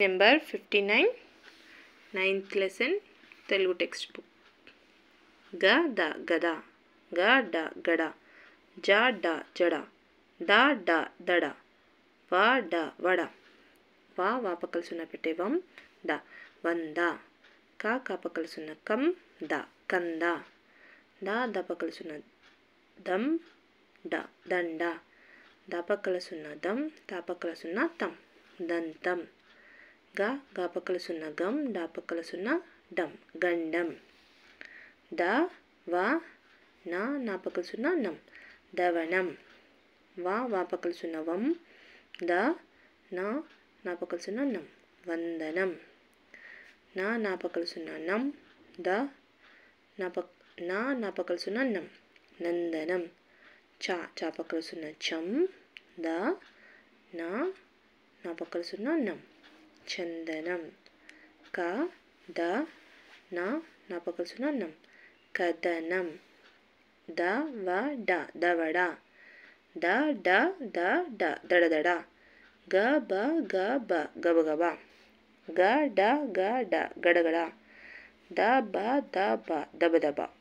Number 59 9th lesson Telugu text book. గద గద, గడ గడ, జడ జడ, డ దడ, వడ వడ. వాపకలుసున్న పెట్టే వం ద వంద. కాపకలుసున్న కం ద కంద. దపకలుసున్న దం డ దండ. దపకలుసున్న దం తాపకలుసున్న తం దంతం. గాపకలుసున్న గం డాపకలుసున్న డం గండం. నాపకలుసున్న నం దవనం. వాపకలుసున్న వం ద నాపకలుసున్న నం వందనం. నాపకలుసున్న నం ద నాపకలుసున్న నం నందనం. చాపకలుసున్న చం ద నాపకలుసున్న నం చందనం. ద నాపకలుసున్న నం కదనం. దవడ దవడ, దడదడ, గబ గబగబ, గడ గడగడ, దబ దబదబ.